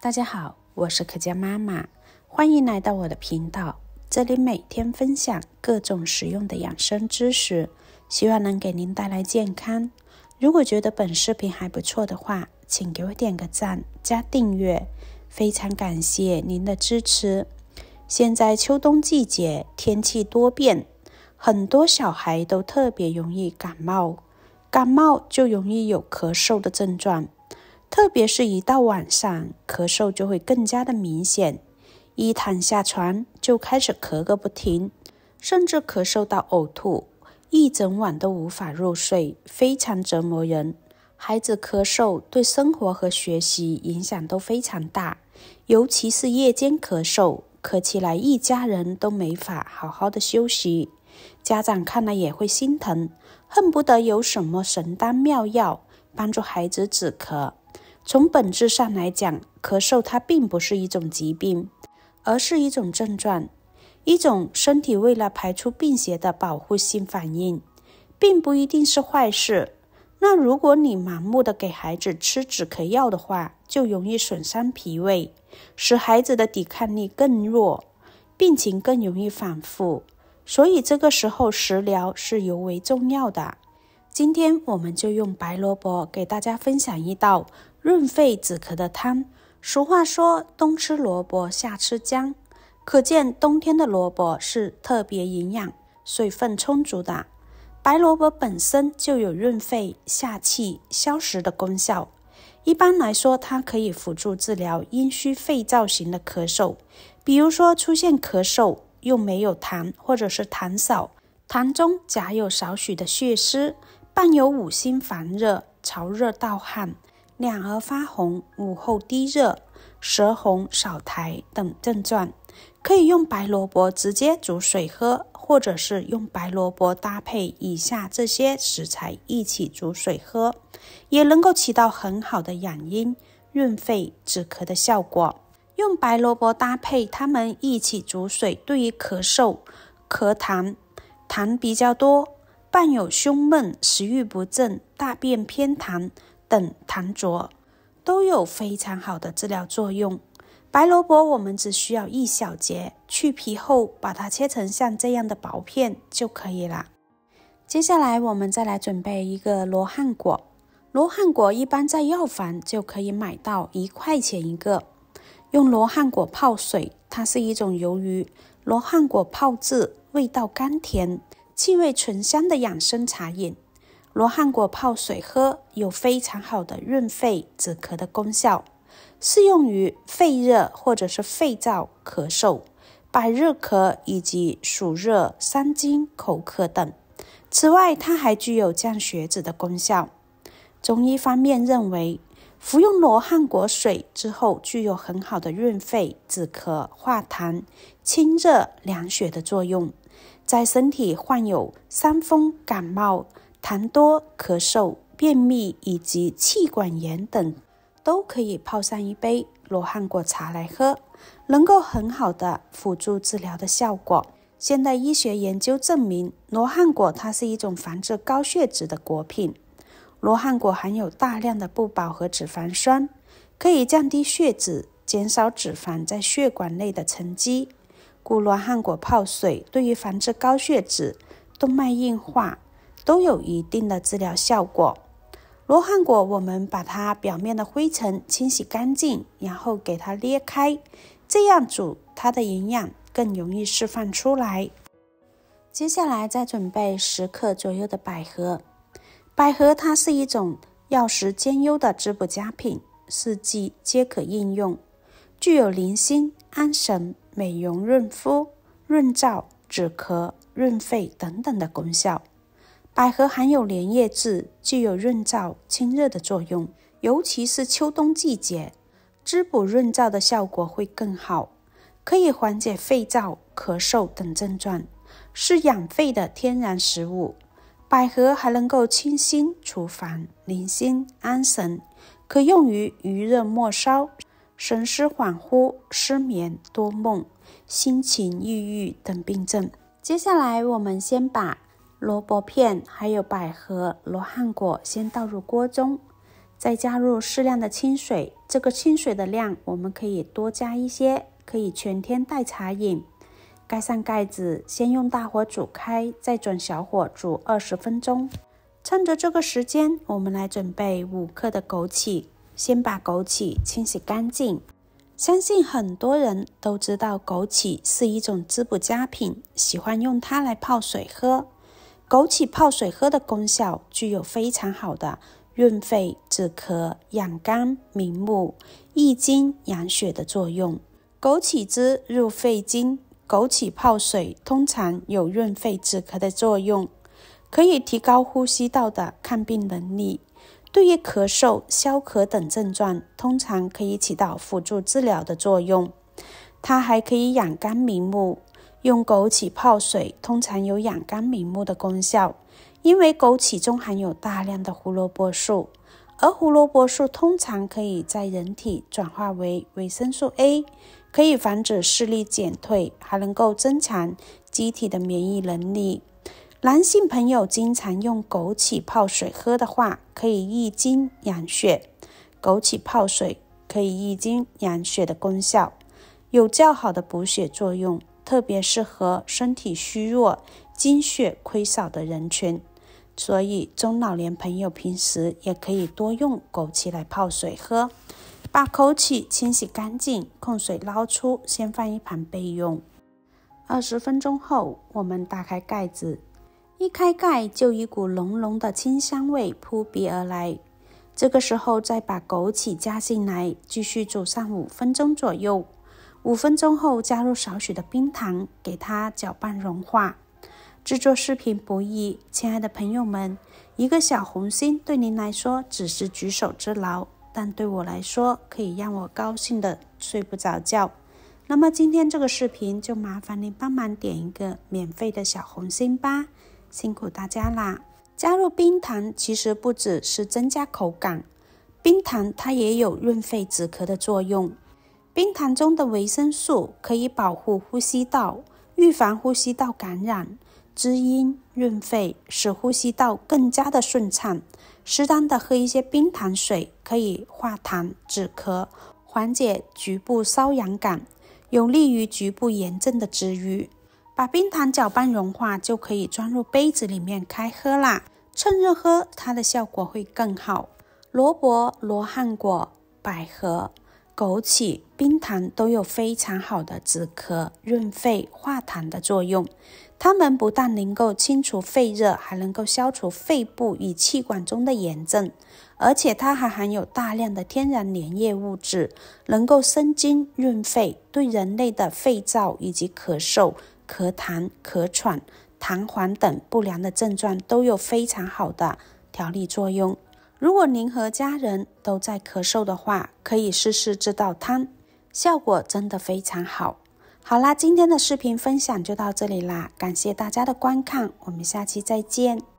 大家好，我是可嘉妈妈，欢迎来到我的频道。这里每天分享各种实用的养生知识，希望能给您带来健康。如果觉得本视频还不错的话，请给我点个赞加订阅，非常感谢您的支持。现在秋冬季节，天气多变，很多小孩都特别容易感冒就容易有咳嗽的症状，特别是一到晚上，咳嗽就会更加的明显，一躺下床就开始咳个不停，甚至咳嗽到呕吐，一整晚都无法入睡，非常折磨人。孩子咳嗽对生活和学习影响都非常大，尤其是夜间咳嗽，咳起来一家人都没法好好的休息，家长看了也会心疼，恨不得有什么神丹妙药帮助孩子止咳。从本质上来讲，咳嗽它并不是一种疾病，而是一种症状，一种身体为了排出病邪的保护性反应，并不一定是坏事。那如果你盲目的给孩子吃止咳药的话，就容易损伤脾胃，使孩子的抵抗力更弱，病情更容易反复。所以这个时候食疗是尤为重要的。今天我们就用白萝卜给大家分享一道润肺止咳的汤。俗话说冬吃萝卜夏吃姜，可见冬天的萝卜是特别营养，水分充足的。白萝卜本身就有润肺下气消食的功效，一般来说它可以辅助治疗阴虚肺燥型的咳嗽，比如说出现咳嗽又没有痰或者是痰少，痰中夹有少许的血丝，伴有五心烦热、潮热盗汗、两耳发红、午后低热、舌红少苔等症状，可以用白萝卜直接煮水喝，或者是用白萝卜搭配以下这些食材一起煮水喝，也能够起到很好的养阴、润肺、止咳的效果。用白萝卜搭配它们一起煮水，对于咳嗽、咳痰、痰比较多、伴有胸闷、食欲不振、大便偏溏等痰浊，都有非常好的治疗作用。白萝卜我们只需要一小节，去皮后把它切成像这样的薄片就可以了。接下来我们再来准备一个罗汉果。罗汉果一般在药房就可以买到，1块钱一个。用罗汉果泡水，它是一种由于罗汉果泡制，味道甘甜、气味醇香的养生茶饮。罗汉果泡水喝，有非常好的润肺止咳的功效，适用于肺热或者是肺燥、咳嗽、百日咳以及暑热、伤津、口渴等。此外，它还具有降血脂的功效。中医方面认为，服用罗汉果水之后，具有很好的润肺、止咳、化痰、清热、凉血的作用。在身体患有伤风、感冒、痰多、咳嗽、便秘以及气管炎等，都可以泡上一杯罗汉果茶来喝，能够很好的辅助治疗的效果。现代医学研究证明，罗汉果它是一种防治高血脂的果品。罗汉果含有大量的不饱和脂肪酸，可以降低血脂，减少脂肪在血管内的沉积，故罗汉果泡水对于防治高血脂、动脉硬化都有一定的治疗效果。罗汉果我们把它表面的灰尘清洗干净，然后给它裂开，这样煮它的营养更容易释放出来。接下来再准备10克左右的百合。百合它是一种药食兼优的滋补佳品，四季皆可应用，具有宁心、安神、美容润肤、润燥、止咳、润肺等等的功效。百合含有莲叶质，具有润燥、清热的作用，尤其是秋冬季节，滋补润燥的效果会更好，可以缓解肺燥、咳嗽等症状，是养肺的天然食物。百合还能够清心除烦、宁心安神，可用于余热末梢、神思恍惚、失眠多梦、心情抑郁等病症。接下来我们先把萝卜片还有百合、罗汉果先倒入锅中，再加入适量的清水，这个清水的量我们可以多加一些，可以全天代茶饮。盖上盖子，先用大火煮开，再转小火煮20分钟。趁着这个时间，我们来准备5克的枸杞。先把枸杞清洗干净。相信很多人都知道枸杞是一种滋补佳品，喜欢用它来泡水喝。枸杞泡水喝的功效具有非常好的润肺、止咳、养肝、明目、益精、养血的作用。枸杞汁入肺经，枸杞泡水通常有润肺止咳的作用，可以提高呼吸道的抗病能力。对于咳嗽、消咳等症状，通常可以起到辅助治疗的作用。它还可以养肝明目，用枸杞泡水通常有养肝明目的功效，因为枸杞中含有大量的胡萝卜素，而胡萝卜素通常可以在人体转化为维生素 A， 可以防止视力减退，还能够增强机体的免疫能力。男性朋友经常用枸杞泡水喝的话，可以益精养血。枸杞泡水可以益精养血的功效，有较好的补血作用，特别适合身体虚弱、精血亏少的人群。所以中老年朋友平时也可以多用枸杞来泡水喝。把枸杞清洗干净，控水捞出，先放一旁备用。20分钟后，我们打开盖子，一开盖就一股浓浓的清香味扑鼻而来。这个时候再把枸杞加进来，继续煮上5分钟左右。5分钟后加入少许的冰糖，给它搅拌融化。制作视频不易，亲爱的朋友们，一个小红心对您来说只是举手之劳，但对我来说可以让我高兴的睡不着觉。那么今天这个视频就麻烦您帮忙点一个免费的小红心吧，辛苦大家啦！加入冰糖其实不只是增加口感，冰糖它也有润肺止咳的作用。冰糖中的维生素可以保护呼吸道，预防呼吸道感染，滋阴润肺，使呼吸道更加的顺畅。适当的喝一些冰糖水，可以化痰止咳，缓解局部瘙痒感，有利于局部炎症的治愈。把冰糖搅拌融化，就可以装入杯子里面开喝啦。趁热喝，它的效果会更好。萝卜、罗汉果、百合、枸杞、冰糖都有非常好的止咳、润肺、化痰的作用。它们不但能够清除肺热，还能够消除肺部与气管中的炎症，而且它还含有大量的天然粘液物质，能够生津润肺，对人类的肺燥以及咳嗽、咳痰、咳喘、痰黄等不良的症状都有非常好的调理作用。如果您和家人都在咳嗽的话，可以试试这道汤，效果真的非常好。好啦，今天的视频分享就到这里啦，感谢大家的观看，我们下期再见。